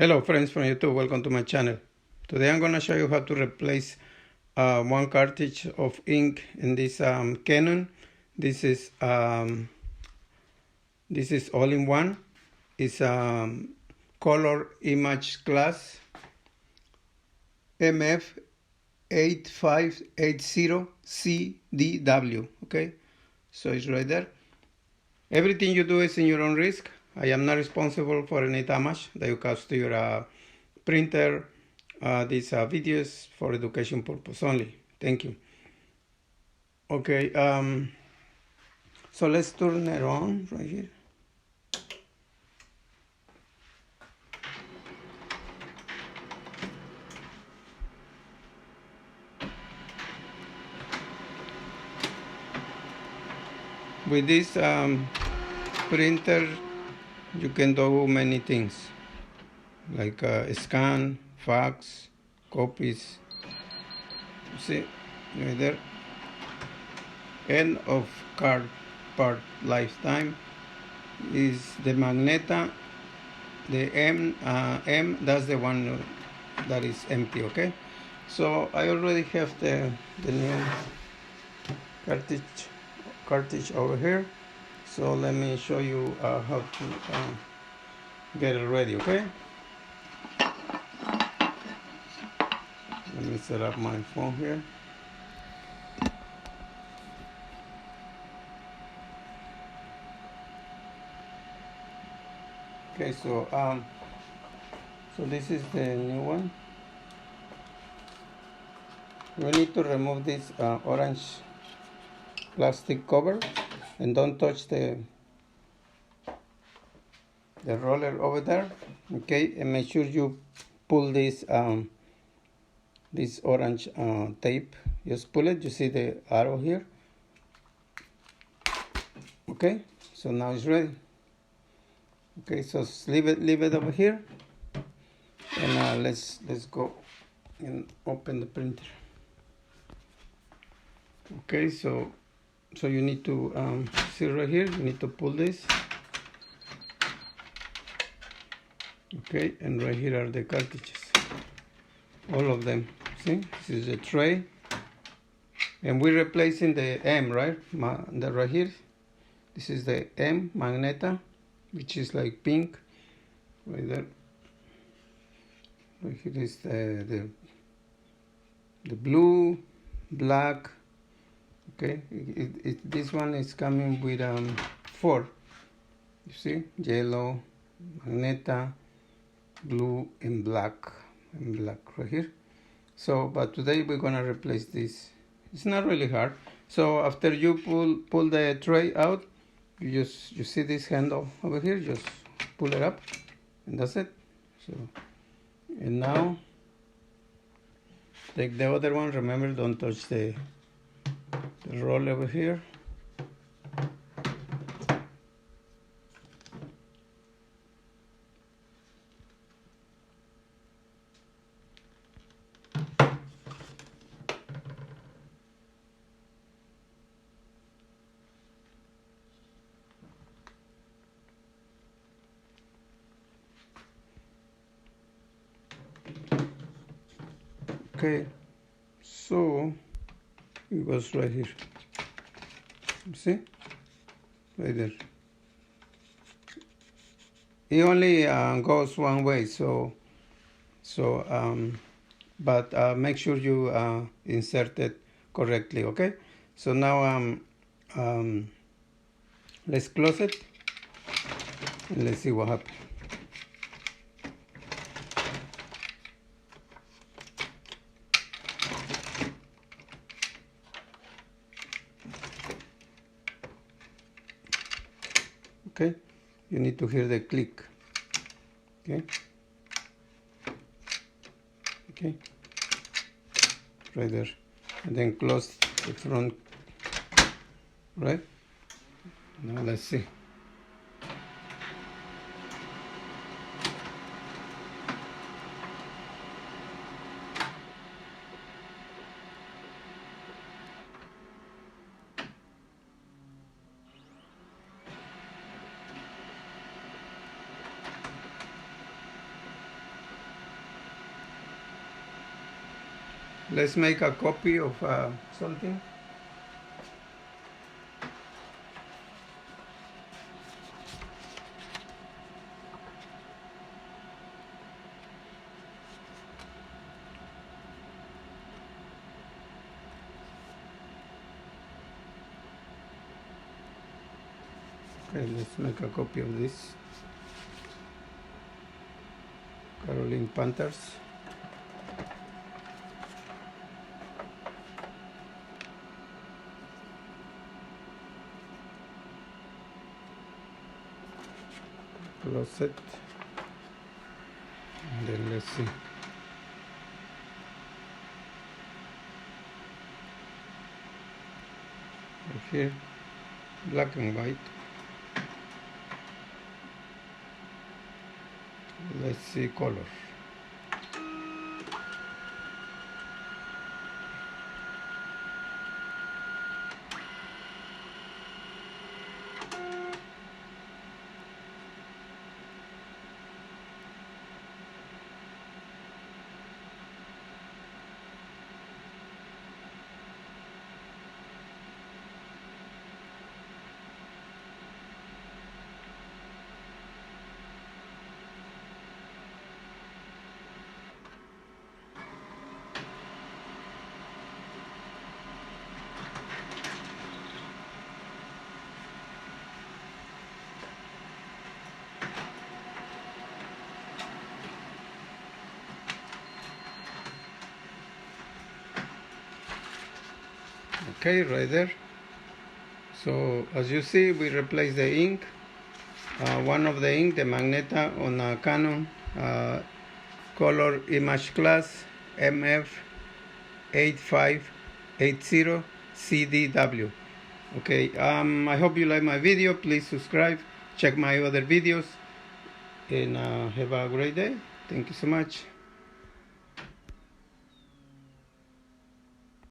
Hello friends from YouTube, welcome to my channel. Today I'm going to show you how to replace one cartridge of ink in this Canon. This is all-in-one. It's color ImageCLASS MF8580Cdw. Okay, so it's right there. Everything you do is in your own risk. I am not responsible for any damage that you cause to your printer. These videos for education purpose only. Thank you. Okay, so let's turn it on right here. With this printer, you can do many things, like scan, fax, copies. You see, right there. End of card part lifetime is the Magneta. The M, that's the one that is empty. Okay, so I already have the new cartridge over here, so let me show you how to get it ready. Okay, let me set up my phone here. Okay, so this is the new one. We need to remove this orange plastic cover, and don't touch the roller over there. Okay, and make sure you pull this orange tape. Just pull it. You see the arrow here. Okay, so now it's ready. Okay, so leave it over here, and let's go and open the printer. Okay, so you need to see right here. You need to pull this. Okay, and right here are the cartridges, all of them. See, this is the tray, and we're replacing the M, right? Right here. This is the M Magneta, which is like pink, right there. Right here is the blue, black. Okay, this one is coming with 4. You see, yellow, Magneta, blue, and black right here. So, but today we're gonna replace this. It's not really hard. So after you pull the tray out, you see this handle over here. Just pull it up, and that's it. So, and now take the other one. Remember, don't touch the roll over here. Okay, so it goes right here. See, right there. It only goes one way, but make sure you insert it correctly. Okay, so now let's close it and let's see what happens. Okay, you need to hear the click. Okay, right there, and then close the front. Right, now let's see. Let's make a copy of something. Okay, let's make a copy of this. Caroline Panthers. Close it. And then let's see. Right here, black and white. Let's see color. Okay, right there. So as you see, we replace the ink. One of the ink, the Magneta on a Canon color ImageCLASS MF8580Cdw. Okay, I hope you like my video. Please subscribe, check my other videos, and have a great day. Thank you so much.